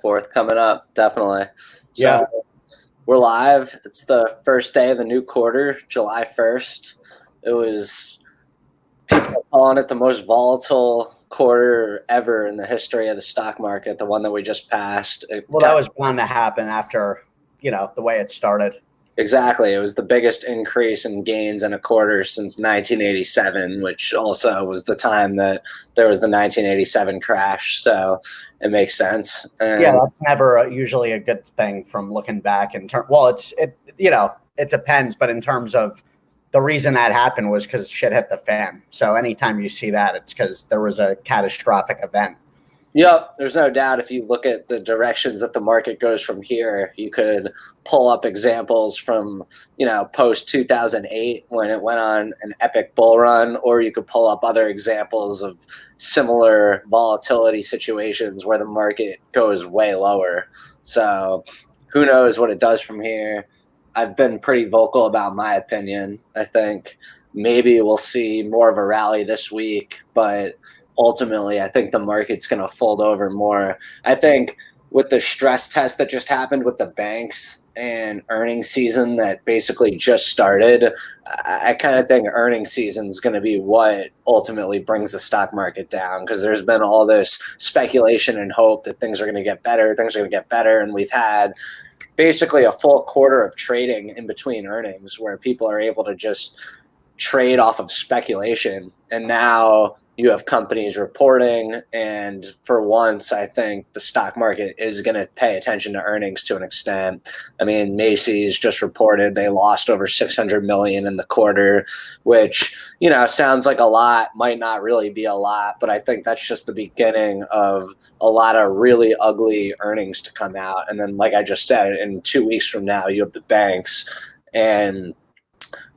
4th coming up, definitely. Yeah. So we're live. It's the first day of the new quarter, July 1st. It was people calling it the most volatile quarter ever in the history of the stock market, the one that we just passed. Well, that was bound to happen after, the way it started. Exactly. It was the biggest increase in gains in a quarter since 1987, which also was the time that there was the 1987 crash. So it makes sense. Yeah, that's never usually a good thing from looking back in term. Well, it depends, but in terms of the reason that happened was because shit hit the fan. So anytime you see that, it's because there was a catastrophic event. Yep, there's no doubt. If you look at the directions that the market goes from here, you could pull up examples from, post 2008 when it went on an epic bull run, or you could pull up other examples of similar volatility situations where the market goes way lower. So who knows what it does from here. I've been pretty vocal about my opinion. I think maybe we'll see more of a rally this week, but ultimately, I think the market's going to fold over more. I think with the stress test that just happened with the banks and earnings season that basically just started, I kind of think earnings season is going to be what ultimately brings the stock market down, because there's been all this speculation and hope that things are going to get better, and we've had basically a full quarter of trading in between earnings where people are able to just trade off of speculation, and now you have companies reporting, and for once, I think the stock market is going to pay attention to earnings to an extent. I mean, Macy's just reported they lost over $600 million in the quarter, which, sounds like a lot, might not really be a lot, but I think that's just the beginning of a lot of really ugly earnings to come out. And then, like I just said, in 2 weeks from now, you have the banks, and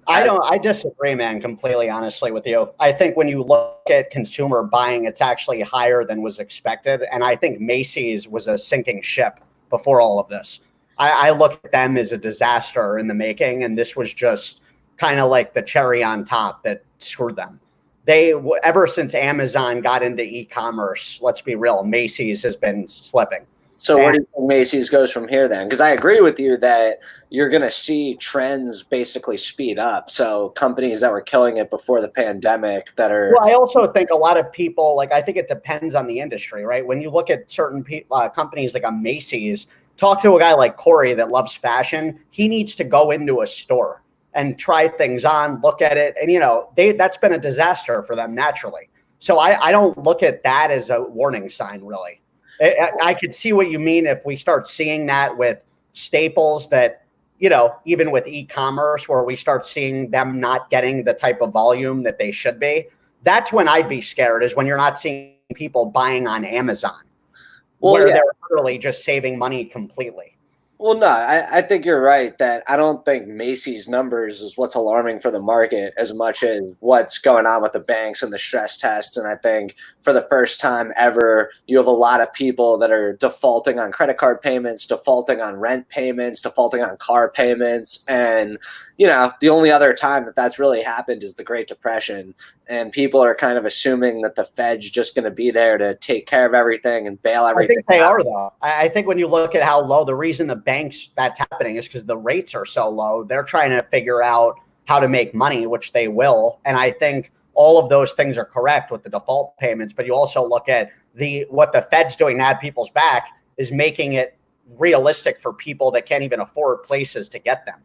I disagree, man, completely honestly with you. I think when you look at consumer buying, it's actually higher than was expected. And I think Macy's was a sinking ship before all of this. I look at them as a disaster in the making, and this was just kind of like the cherry on top that screwed them. Ever since Amazon got into e-commerce, let's be real, Macy's has been slipping. So where do you think Macy's goes from here then? Because I agree with you that you're going to see trends basically speed up. So companies that were killing it before the pandemic that are... Well, I also think a lot of people, I think it depends on the industry, right? When you look at certain companies like a Macy's, talk to a guy like Corey that loves fashion. He needs to go into a store and try things on, look at it. And, that's been a disaster for them naturally. So I don't look at that as a warning sign, really. I could see what you mean if we start seeing that with staples that, even with e-commerce, where we start seeing them not getting the type of volume that they should be. That's when I'd be scared, is when you're not seeing people buying on Amazon, where they're literally just saving money completely. Well, no, I think you're right that I don't think Macy's numbers is what's alarming for the market as much as what's going on with the banks and the stress tests. And I think for the first time ever, you have a lot of people that are defaulting on credit card payments, defaulting on rent payments, defaulting on car payments. And, the only other time that that's really happened is the Great Depression. And people are kind of assuming that the Fed's just going to be there to take care of everything and bail everything out. I think they are, though. I think when you look at how low, the reason the banks that's happening is because the rates are so low. They're trying to figure out how to make money, which they will. And I think all of those things are correct with the default payments. But you also look at what the Fed's doing to have people's back is making it realistic for people that can't even afford places to get them.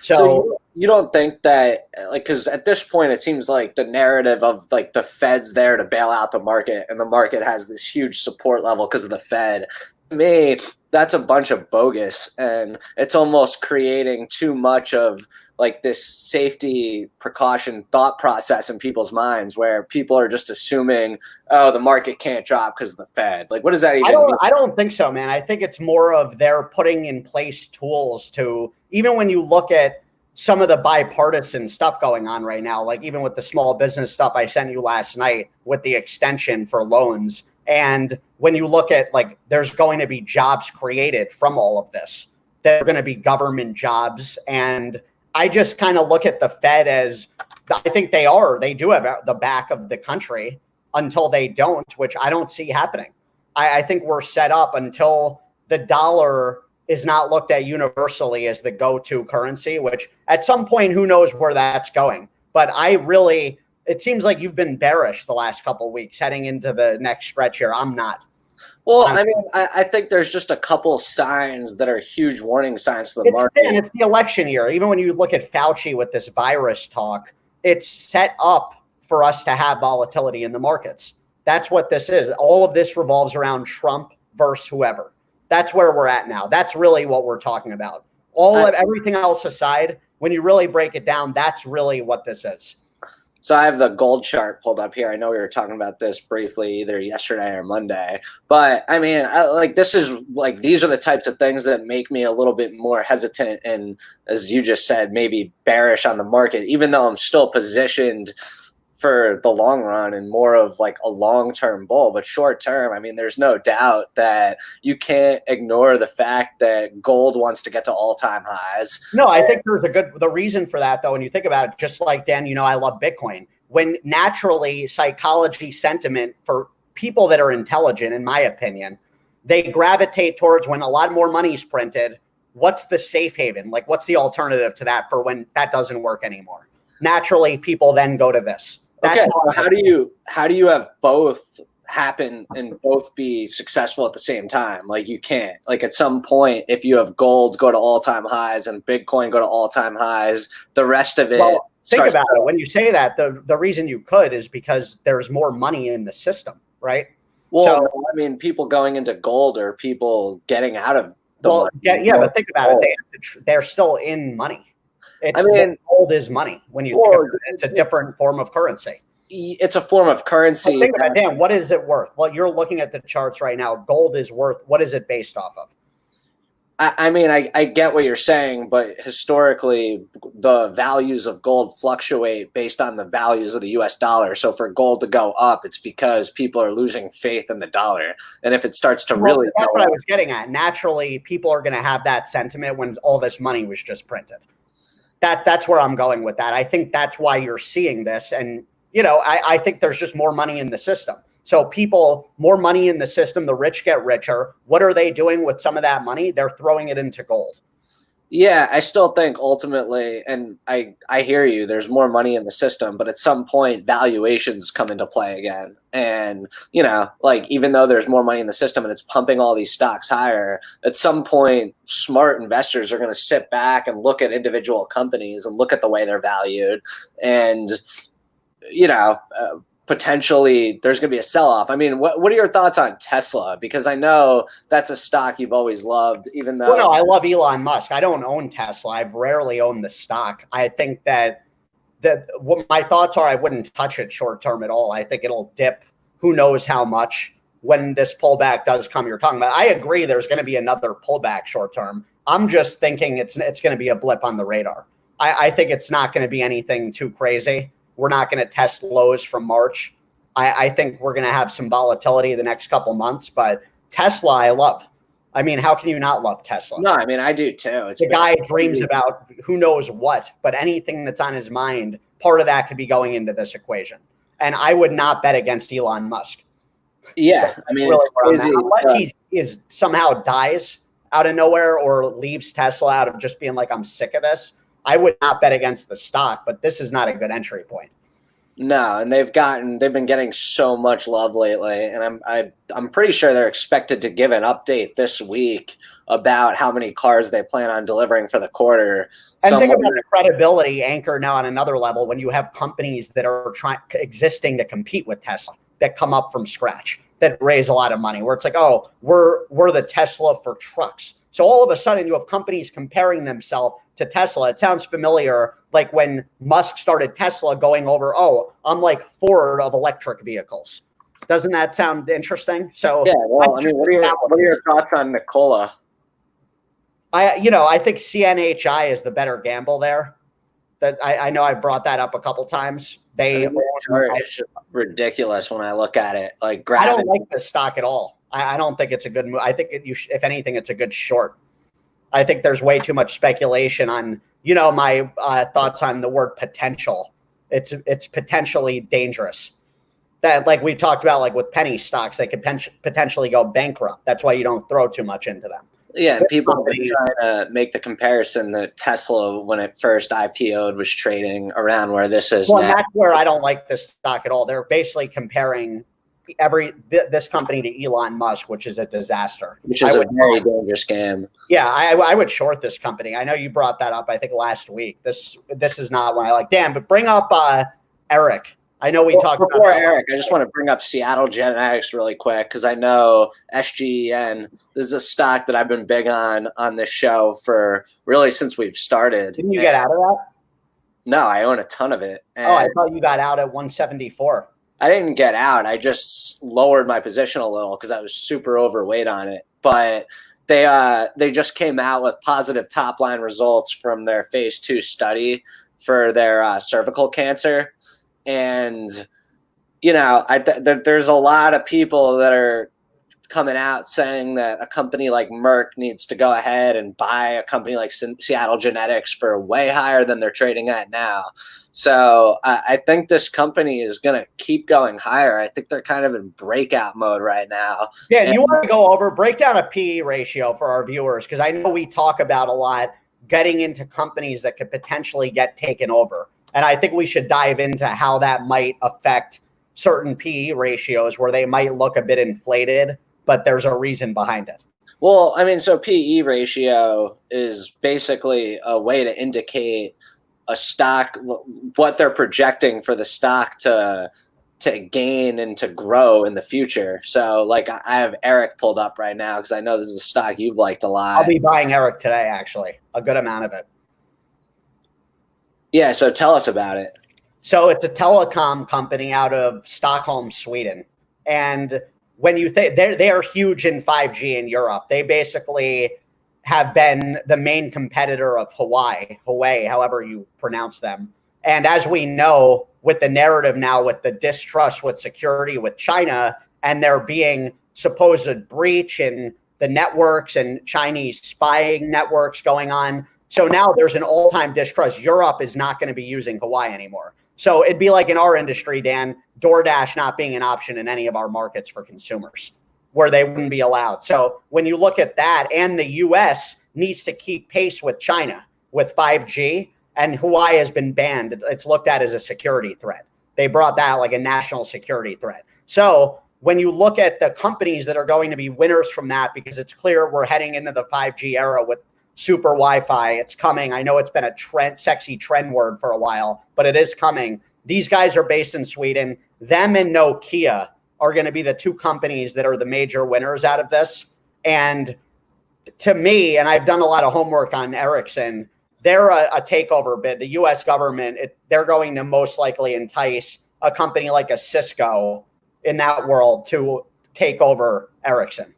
So you don't think that, because at this point it seems like the narrative of the Fed's there to bail out the market, and the market has this huge support level because of the Fed. To me, that's a bunch of bogus, and it's almost creating too much of this safety precaution thought process in people's minds, where people are just assuming, oh, the market can't drop because of the Fed. What does that even mean? I don't think so, man. I think it's more of they're putting in place tools to, even when you look at some of the bipartisan stuff going on right now, even with the small business stuff I sent you last night with the extension for loans. And when you look at there's going to be jobs created from all of this, there are going to be government jobs. And I just kind of look at the Fed as, I think they do have the back of the country until they don't, which I don't see happening. I think we're set up until the dollar is not looked at universally as the go-to currency, which at some point, who knows where that's going. But it seems like you've been bearish the last couple of weeks heading into the next stretch here. I'm not. Well, I mean, I think there's just a couple signs that are huge warning signs to the market. It's the election year. Even when you look at Fauci with this virus talk, it's set up for us to have volatility in the markets. That's what this is. All of this revolves around Trump versus whoever. That's where we're at now. That's really what we're talking about. Everything else aside, when you really break it down, that's really what this is. So I have the gold chart pulled up here. I know we were talking about this briefly either yesterday or Monday, but I mean, these are the types of things that make me a little bit more hesitant and, as you just said, maybe bearish on the market, even though I'm still positioned for the long run and more of like a long-term bull. But short term, I mean, there's no doubt that you can't ignore the fact that gold wants to get to all-time highs. No, I think there's the reason for that, though, when you think about it, just like Dan, I love Bitcoin. When naturally psychology sentiment for people that are intelligent, in my opinion, they gravitate towards when a lot more money is printed. What's the safe haven? Like, what's the alternative to that for when that doesn't work anymore? Naturally, people then go to this. Okay, how do you have both happen and both be successful at the same time? Like, you can't. Like, at some point, if you have gold go to all-time highs and Bitcoin go to all-time highs, the rest of it. Well, think about it. When you say that, the reason you could is because there's more money in the system, right? Well, I mean, people going into gold or people getting out of the money. Yeah, but think about it. They're still in money. Gold is money when you think about it. It's a different form of currency. It's a form of currency. Well, think about it, Dan, what is it worth? Well, you're looking at the charts right now. Gold is worth, what is it based off of? I mean, I get what you're saying, but historically, the values of gold fluctuate based on the values of the U.S. dollar. So for gold to go up, it's because people are losing faith in the dollar. And if it starts to that's what I was getting at. Naturally, people are going to have that sentiment when all this money was just printed. That's where I'm going with that. I think that's why you're seeing this. And, I think there's just more money in the system. So more money in the system, the rich get richer. What are they doing with some of that money? They're throwing it into gold. Yeah, I still think ultimately, and I hear you, there's more money in the system, but at some point valuations come into play again. And, even though there's more money in the system and it's pumping all these stocks higher, at some point smart investors are going to sit back and look at individual companies and look at the way they're valued. And, potentially there's going to be a sell-off. I mean, what are your thoughts on Tesla? Because I know that's a stock you've always loved, even though... Well, no, I love Elon Musk. I don't own Tesla. I've rarely owned the stock. I think that what my thoughts are, I wouldn't touch it short-term at all. I think it'll dip who knows how much when this pullback does come you're talking about. I agree there's going to be another pullback short-term. I'm just thinking it's going to be a blip on the radar. I think it's not going to be anything too crazy. We're not going to test lows from March. I think we're going to have some volatility the next couple months, but Tesla, I love. I mean, how can you not love Tesla? No, I mean, I do too. The guy dreams about who knows what, but anything that's on his mind, part of that could be going into this equation. And I would not bet against Elon Musk. Yeah, I mean, really unless he is somehow dies out of nowhere or leaves Tesla out of just being like, I'm sick of this. I would not bet against the stock, but this is not a good entry point. No, and they've been getting so much love lately, and I'm pretty sure they're expected to give an update this week about how many cars they plan on delivering for the quarter. And think about the credibility anchor now on another level when you have companies that are existing to compete with Tesla that come up from scratch that raise a lot of money. Where it's like, oh, we're the Tesla for trucks. So all of a sudden you have companies comparing themselves to Tesla. It sounds familiar, like when Musk started Tesla going over, oh, I'm like Ford of electric vehicles. Doesn't that sound interesting? So yeah, well, I mean, what are your thoughts on Nikola? I think CNHI is the better gamble there. That I know I've brought that up a couple times. It's ridiculous when I look at it. I don't like this stock at all. I don't think it's a good move. I think if anything, it's a good short. I think there's way too much speculation on, my thoughts on the word potential. It's potentially dangerous. that, like we talked about, like with penny stocks, they could potentially go bankrupt. That's why you don't throw too much into them. Yeah, and people have been trying to make the comparison that Tesla, when it first IPO'd, was trading around where this is now. And that's where I don't like this stock at all. They're basically comparing this company to Elon Musk, which is a disaster. Which is a very dangerous game. Yeah, I would short this company. I know you brought that up, I think, last week. This is not one I like. Dan, but bring up Eric. I know we talked about before Eric. I just want to bring up Seattle Genetics really quick because I know SGEN. This is a stock that I've been big on this show for really since we've started. Didn't you get out of that? No, I own a ton of it. Oh, I thought you got out at 174. I didn't get out. I just lowered my position a little because I was super overweight on it. But they just came out with positive top line results from their phase 2 study for their cervical cancer. And, you know, there's a lot of people that are coming out saying that a company like Merck needs to go ahead and buy a company like Seattle Genetics for way higher than they're trading at now. So I think this company is going to keep going higher. I think they're kind of in breakout mode right now. Yeah, and you want to break down a PE ratio for our viewers, because I know we talk about a lot getting into companies that could potentially get taken over. And I think we should dive into how that might affect certain PE ratios where they might look a bit inflated, but there's a reason behind it. Well, I mean, so PE ratio is basically a way to indicate a stock, what they're projecting for the stock to gain and to grow in the future. So, like, I have Eric pulled up right now because I know this is a stock you've liked a lot. I'll be buying Eric today, actually, a good amount of it. Yeah, so tell us about it. So it's a telecom company out of Stockholm, Sweden. And when you think they are huge in 5G in Europe, they basically have been the main competitor of Huawei, however you pronounce them. And as we know, with the narrative now, with the distrust with security with China, and there being supposed breach in the networks and Chinese spying networks going on. So now there's an all-time distrust. Europe is not going to be using Huawei anymore. So it'd be like in our industry, Dan, DoorDash not being an option in any of our markets for consumers, where they wouldn't be allowed. So when you look at that, and the US needs to keep pace with China with 5G, and Huawei has been banned. It's looked at as a security threat. They brought that like a national security threat. So when you look at the companies that are going to be winners from that, because it's clear we're heading into the 5G era with super Wi-Fi, it's coming. I know it's been a sexy trend word for a while, but it is coming. These guys are based in Sweden. Them and Nokia are going to be the two companies that are the major winners out of this. And to me, and I've done a lot of homework on Ericsson, they're a takeover bid. The U.S. government, they're going to most likely entice a company like a Cisco in that world to take over Ericsson,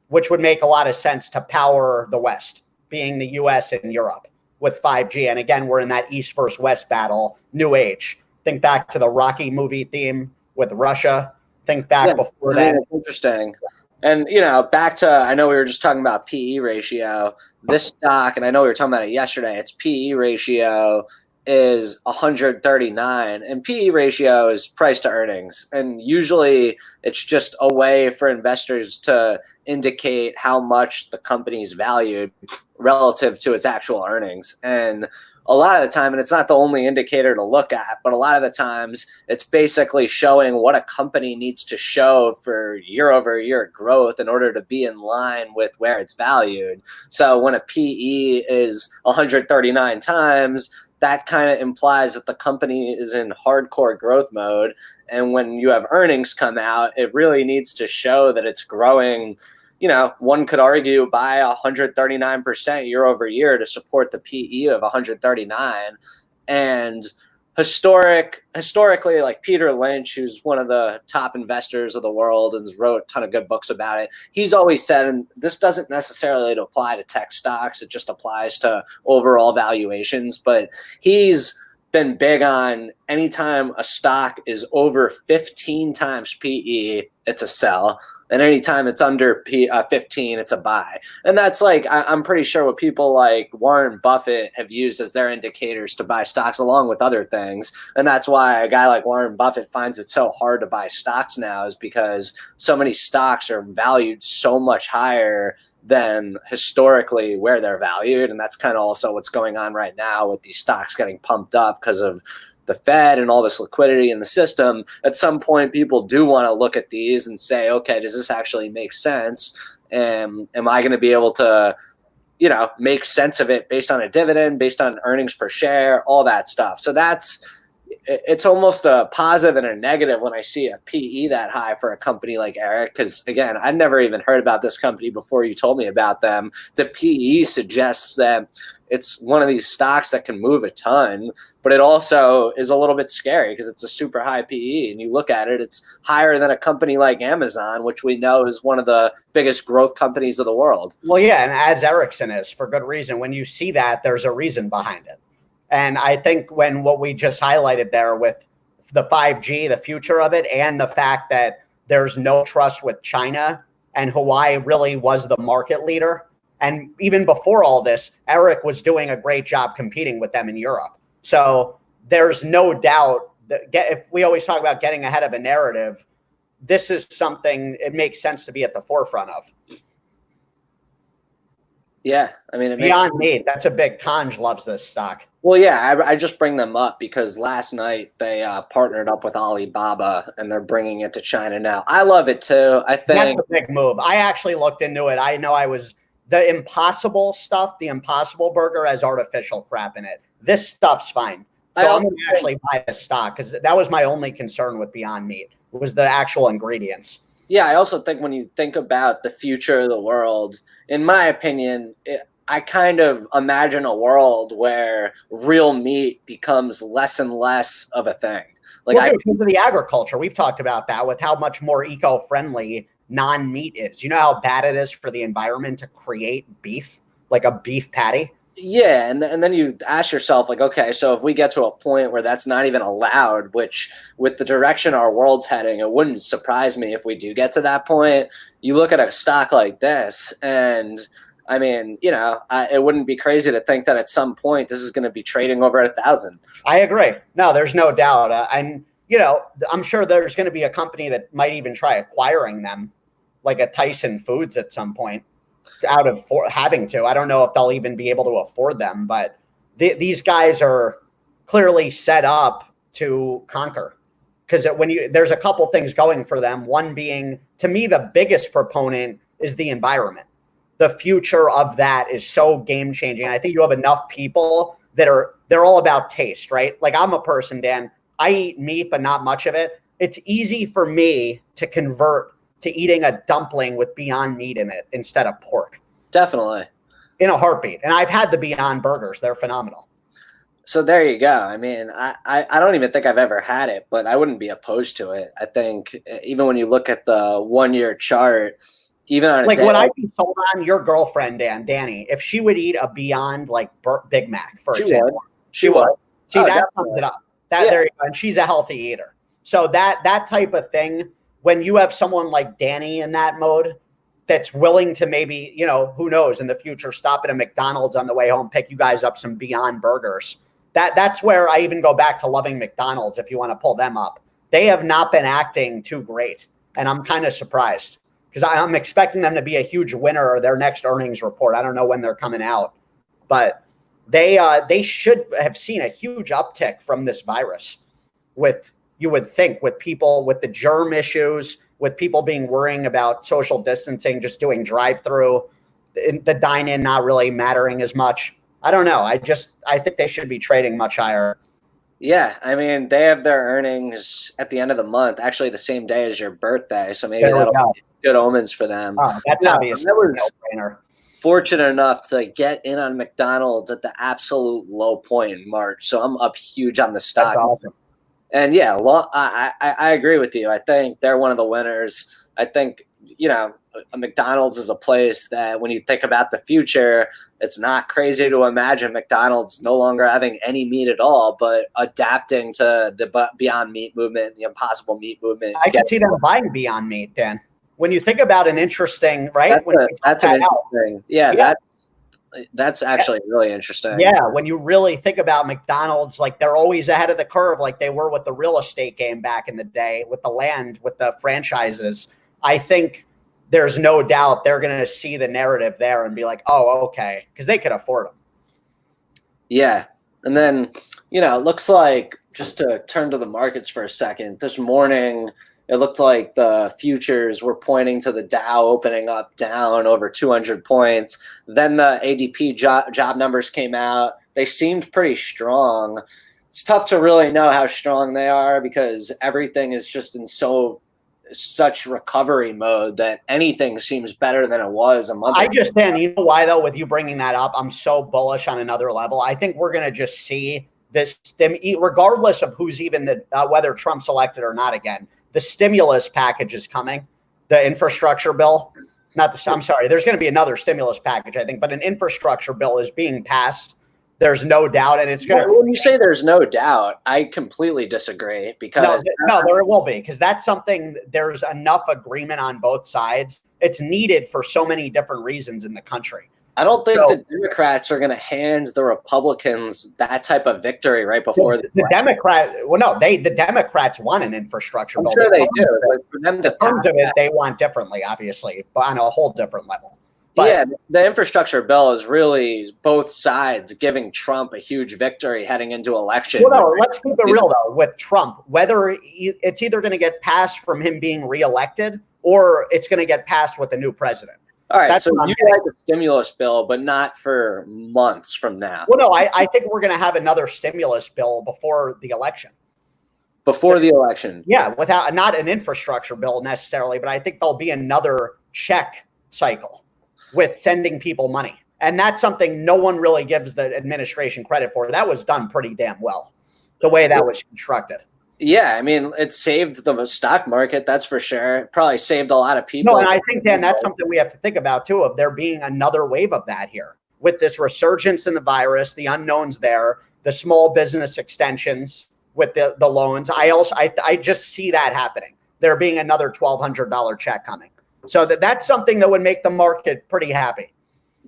which would make a lot of sense to power the West, being the U.S. and Europe with 5G. And again, we're in that East versus West battle, new age. Think back to the Rocky movie theme with Russia. Think back before that. It's interesting. And, you know, back to, I know we were just talking about PE ratio. This stock, and I know we were talking about it yesterday, its PE ratio is 139. And PE ratio is price to earnings. And usually it's just a way for investors to indicate how much the company is valued relative to its actual earnings. And a lot of the time, and it's not the only indicator to look at, but a lot of the times it's basically showing what a company needs to show for year over year growth in order to be in line with where it's valued. So when a PE is 139 times, that kind of implies that the company is in hardcore growth mode. And when you have earnings come out, it really needs to show that it's growing. You know, one could argue by 139% year over year to support the PE of 139. And historically, like Peter Lynch, who's one of the top investors of the world and has wrote a ton of good books about it, he's always said, and this doesn't necessarily apply to tech stocks, it just applies to overall valuations, but he's been big on anytime a stock is over 15 times PE, it's a sell. And anytime it's under 15, it's a buy. And that's like, I'm pretty sure what people like Warren Buffett have used as their indicators to buy stocks along with other things. And that's why a guy like Warren Buffett finds it so hard to buy stocks now, is because so many stocks are valued so much higher than historically where they're valued. And that's kind of also what's going on right now with these stocks getting pumped up because of the Fed and all this liquidity in the system. At some point, people do want to look at these and say, okay, does this actually make sense? And am I going to be able to, make sense of it based on a dividend, based on earnings per share, all that stuff. So it's almost a positive and a negative when I see a PE that high for a company like Eric, because again, I'd never even heard about this company before you told me about them. The PE suggests that it's one of these stocks that can move a ton, but it also is a little bit scary because it's a super high PE. And you look at it, it's higher than a company like Amazon, which we know is one of the biggest growth companies of the world. Well, yeah, and as Ericsson is, for good reason. When you see that, there's a reason behind it. And I think when what we just highlighted there with the 5G, the future of it, and the fact that there's no trust with China, and Hawaii really was the market leader. And even before all this, Eric was doing a great job competing with them in Europe. So there's no doubt that if we always talk about getting ahead of a narrative, this is something it makes sense to be at the forefront of. Yeah, I mean, Beyond Meat, that's a big. Conj loves this stock. Well, yeah, I just bring them up because last night they partnered up with Alibaba and they're bringing it to China now. I love it too. I think that's a big move. I actually looked into it. I know the Impossible stuff, the Impossible Burger has artificial crap in it. This stuff's fine. So I'm going to actually buy this stock because that was my only concern with Beyond Meat was the actual ingredients. Yeah, I also think when you think about the future of the world, in my opinion, I kind of imagine a world where real meat becomes less and less of a thing. Because of the agriculture, we've talked about that with how much more eco-friendly non-meat is. You know how bad it is for the environment to create beef, like a beef patty? Yeah, and then you ask yourself, like, okay, so if we get to a point where that's not even allowed, which with the direction our world's heading, it wouldn't surprise me if we do get to that point. You look at a stock like this, and I mean, it wouldn't be crazy to think that at some point this is going to be trading over 1,000. I agree. No, there's no doubt. I'm sure there's going to be a company that might even try acquiring them, like a Tyson Foods at some point. Out of having to. I don't know if they'll even be able to afford them, but these guys are clearly set up to conquer. Because there's a couple things going for them. One being, to me, the biggest proponent is the environment. The future of that is so game changing. I think you have enough people they're all about taste, right? Like I'm a person, Dan. I eat meat, but not much of it. It's easy for me to convert to eating a dumpling with Beyond Meat in it instead of pork. Definitely. In a heartbeat. And I've had the Beyond Burgers. They're phenomenal. So there you go. I mean, I don't even think I've ever had it, but I wouldn't be opposed to it. I think even when you look at the 1 year chart, even on like what I'd be sold on, your girlfriend, Danny, if she would eat a Beyond like Big Mac, for example. She would. See, that sums it up. There you go. And she's a healthy eater. So that type of thing, when you have someone like Danny in that mode that's willing to maybe, who knows, in the future, stop at a McDonald's on the way home, pick you guys up some Beyond Burgers. That's where I even go back to loving McDonald's if you want to pull them up. They have not been acting too great, and I'm kind of surprised because I'm expecting them to be a huge winner of their next earnings report. I don't know when they're coming out, but they should have seen a huge uptick from this virus you would think with people with the germ issues, with people being worrying about social distancing, just doing drive-through, the dine-in not really mattering as much. I don't know. I think they should be trading much higher. Yeah, I mean, they have their earnings at the end of the month, actually the same day as your birthday, so maybe that'll be good omens for them. Oh, that's obvious. I was fortunate enough to get in on McDonald's at the absolute low point in March, so I'm up huge on the stock. That's awesome. And yeah, I agree with you. I think they're one of the winners. I think, a McDonald's is a place that when you think about the future, it's not crazy to imagine McDonald's no longer having any meat at all, but adapting to the Beyond Meat movement, the Impossible Meat movement. I can see them buying Beyond Meat, Dan. When you think about an interesting, right? That's an interesting. Yeah. That's actually really interesting. Yeah, when you really think about McDonald's, like they're always ahead of the curve, like they were with the real estate game back in the day, with the land, with the franchises. I think there's no doubt they're going to see the narrative there and be like, oh, okay, because they could afford them. Yeah. And then, it looks like, just to turn to the markets for a second, this morning, it looked like the futures were pointing to the Dow opening up down over 200 points. Then the ADP job numbers came out. They seemed pretty strong. It's tough to really know how strong they are because everything is just in such recovery mode that anything seems better than it was a month ago. Dan, you know why though, with you bringing that up, I'm so bullish on another level. I think we're going to just see this, regardless of who's even whether Trump's elected or not again. The stimulus package is coming, the infrastructure bill. I'm sorry, there's going to be another stimulus package, I think, but an infrastructure bill is being passed. There's no doubt, and it's going to. When you say there's no doubt, I completely disagree because no, there will be, because that's something. There's enough agreement on both sides. It's needed for so many different reasons in the country. I don't think the Democrats are going to hand the Republicans that type of victory right before the Democrats. Well, no, the Democrats want an infrastructure bill. I'm sure they do. But for them to terms of it, they want differently, obviously, but on a whole different level. But, yeah, the infrastructure bill is really both sides giving Trump a huge victory heading into election. Well, no, let's keep it real though. With Trump, whether it's either going to get passed from him being reelected or it's going to get passed with a new president. All right, so you like the stimulus bill, but not for months from now. Well, no, I think we're going to have another stimulus bill before the election. Before the election? Yeah, without not an infrastructure bill necessarily, but I think there'll be another check cycle with sending people money. And that's something no one really gives the administration credit for. That was done pretty damn well, the way that was constructed. Yeah, I mean, it saved the stock market, that's for sure. It probably saved a lot of people. No, and I think, Dan, that's something we have to think about, too, of there being another wave of that here. With this resurgence in the virus, the unknowns there, the small business extensions with the loans, I just see that happening. There being another $1,200 check coming. So that's something that would make the market pretty happy.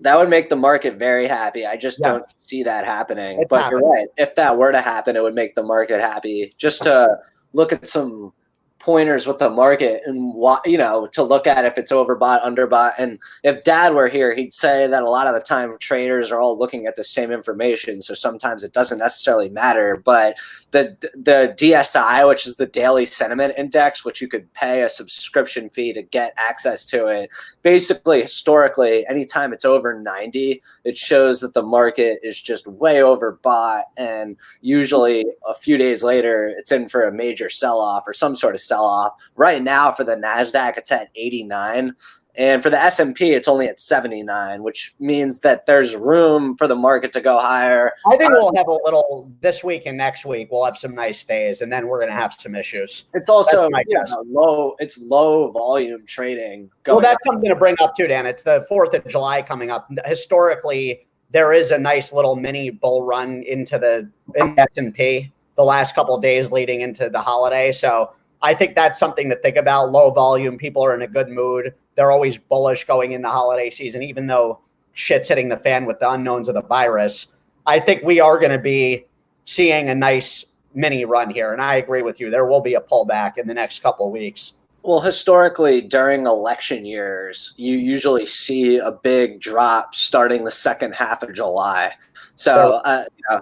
That would make the market very happy. I just don't see that happening. But you're right. If that were to happen, it would make the market happy. Just to look at some pointers with the market and to look at if it's overbought, underbought. And if Dad were here, he'd say that a lot of the time traders are all looking at the same information. So sometimes it doesn't necessarily matter. But the DSI, which is the daily sentiment index, which you could pay a subscription fee to get access to it, basically historically, anytime it's over 90, it shows that the market is just way overbought. And usually a few days later, it's in for a major sell-off or some sort of sell-off. Right now for the NASDAQ, it's at 89. And for the S&P, it's only at 79, which means that there's room for the market to go higher. I think we'll have a little this week and next week. We'll have some nice days, and then we're going to have some issues. It's also low volume trading. Well, that's something to bring up too, Dan. It's the 4th of July coming up. Historically, there is a nice little mini bull run into the S&P the last couple of days leading into the holiday. So I think that's something to think about. Low volume, people are in a good mood. They're always bullish going into holiday season, even though shit's hitting the fan with the unknowns of the virus. I think we are going to be seeing a nice mini run here. And I agree with you. There will be a pullback in the next couple of weeks. Well, historically, during election years, you usually see a big drop starting the second half of July. So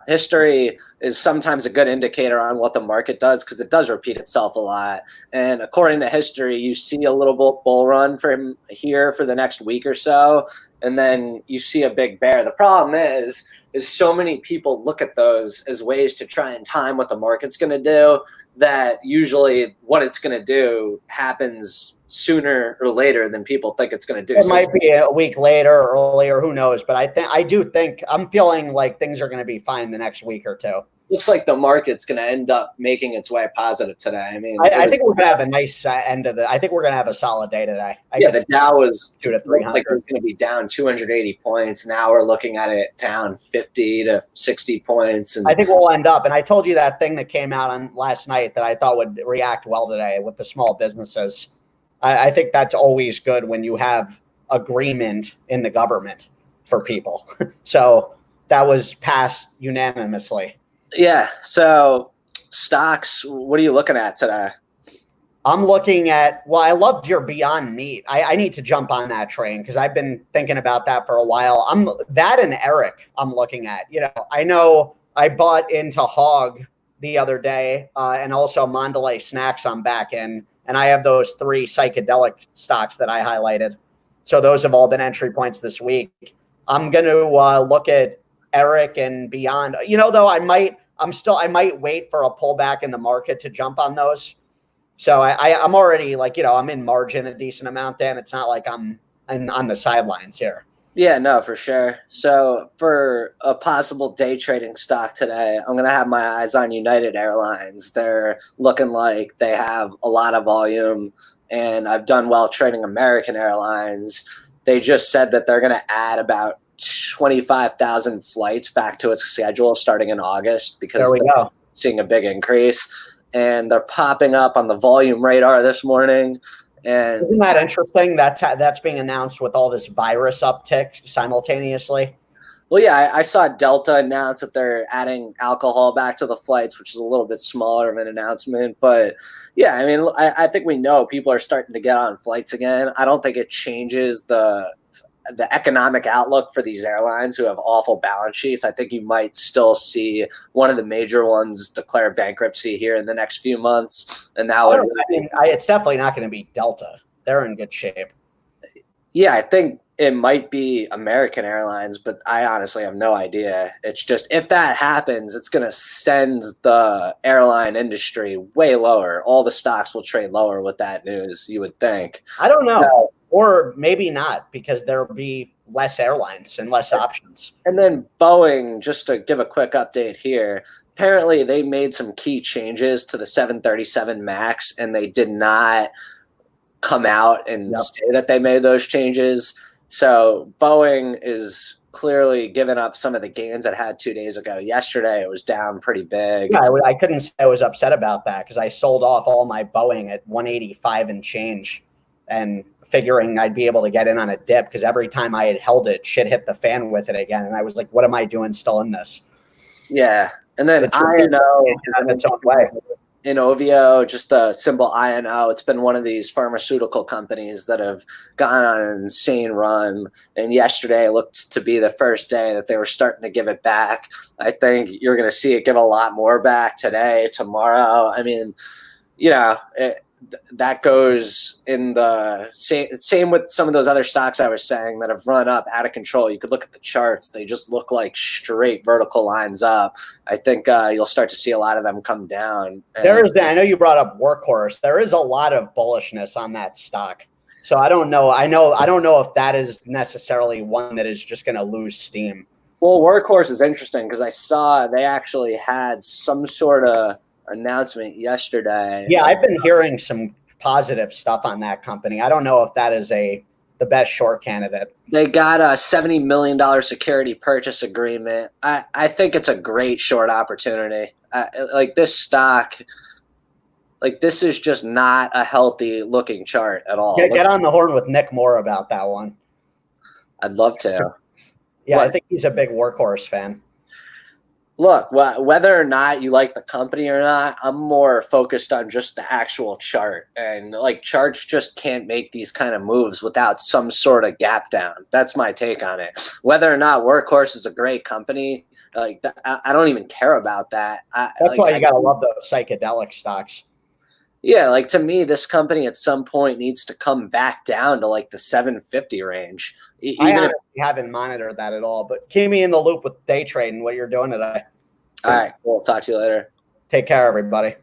history is sometimes a good indicator on what the market does because it does repeat itself a lot. And according to history, you see a little bull run from here for the next week or so, and then you see a big bear. The problem is so many people look at those as ways to try and time what the market's going to do that usually what it's going to do happens sooner or later than people think it's going to do. It might be a week later or earlier, who knows? But I do think I'm feeling like things are going to be fine the next week or two. looks like the market's going to end up making its way positive today. I mean, I think we're going to have a nice end of I think we're going to have a solid day today. The Dow was 200 to 300. like it was going to be down 280 points. Now we're looking at it down 50 to 60 points. And I think we'll end up. And I told you that thing that came out on last night that I thought would react well today with the small businesses. I think that's always good when you have agreement in the government for people. So that was passed unanimously. Yeah. So stocks, what are you looking at today? I'm looking at, well, I loved your Beyond Meat. I need to jump on that train because I've been thinking about that for a while. That and Eric I'm looking at. I know I bought into Hog the other day and also Mondelez Snacks I'm back in. And I have those 3 psychedelic stocks that I highlighted. So those have all been entry points this week. I'm going to look at Eric and Beyond. Though I might wait for a pullback in the market to jump on those. So I'm already I'm in margin a decent amount. Then it's not like I'm on the sidelines here. Yeah, no, for sure. So for a possible day trading stock today, I'm going to have my eyes on United Airlines. They're looking like they have a lot of volume, and I've done well trading American Airlines. They just said that they're going to add about 25,000 flights back to its schedule starting in August because they're seeing a big increase. And they're popping up on the volume radar this morning. And isn't that interesting? That's being announced with all this virus uptick simultaneously. Well, yeah, I saw Delta announce that they're adding alcohol back to the flights, which is a little bit smaller of an announcement. But yeah, I mean, I think we know people are starting to get on flights again. I don't think it changes the economic outlook for these airlines who have awful balance sheets. I think you might still see one of the major ones declare bankruptcy here in the next few months. And that would, it's definitely not going to be Delta. They're in good shape. Yeah, I think it might be American Airlines, but I honestly have no idea. It's just if that happens, it's going to send the airline industry way lower. All the stocks will trade lower with that news, you would think. I don't know. Or maybe not, because there'll be less airlines and less options. And then Boeing, just to give a quick update here, apparently they made some key changes to the 737 MAX, and they did not come out and say that they made those changes. So Boeing is clearly giving up some of the gains it had 2 days ago. Yesterday, it was down pretty big. Yeah, I couldn't say I was upset about that because I sold off all my Boeing at 185 and change and figuring I'd be able to get in on a dip because every time I had held it, shit hit the fan with it again. And I was like, what am I doing still in this? Yeah. And then INO in its own way. Inovio, just the symbol INO, it's been one of these pharmaceutical companies that have gone on an insane run. And yesterday looked to be the first day that they were starting to give it back. I think you're going to see it give a lot more back today, tomorrow. I mean, that goes in the same with some of those other stocks I was saying that have run up out of control. You could look at the charts. They just look like straight vertical lines up. I think you'll start to see a lot of them come down. I know you brought up Workhorse. There is a lot of bullishness on that stock. So I don't know. I don't know if that is necessarily one that is just going to lose steam. Well, Workhorse is interesting because I saw they actually had some sort of announcement yesterday. Yeah, I've been hearing some positive stuff on that company. I don't know if that is the best short candidate. They got a $70 million security purchase agreement. I think it's a great short opportunity. Like this stock, this is just not a healthy looking chart at all. Get on the horn with Nick Moore about that one. I'd love to. Yeah, I think he's a big Workhorse fan. Look, whether or not you like the company or not, I'm more focused on just the actual chart. And charts just can't make these kind of moves without some sort of gap down. That's my take on it. Whether or not Workhorse is a great company, I don't even care about that. That's why you got to love those psychedelic stocks. Yeah, to me, this company at some point needs to come back down to the 750 range. I haven't monitored that at all, but keep me in the loop with day trading, what you're doing today. All right, we'll talk to you later. Take care, everybody.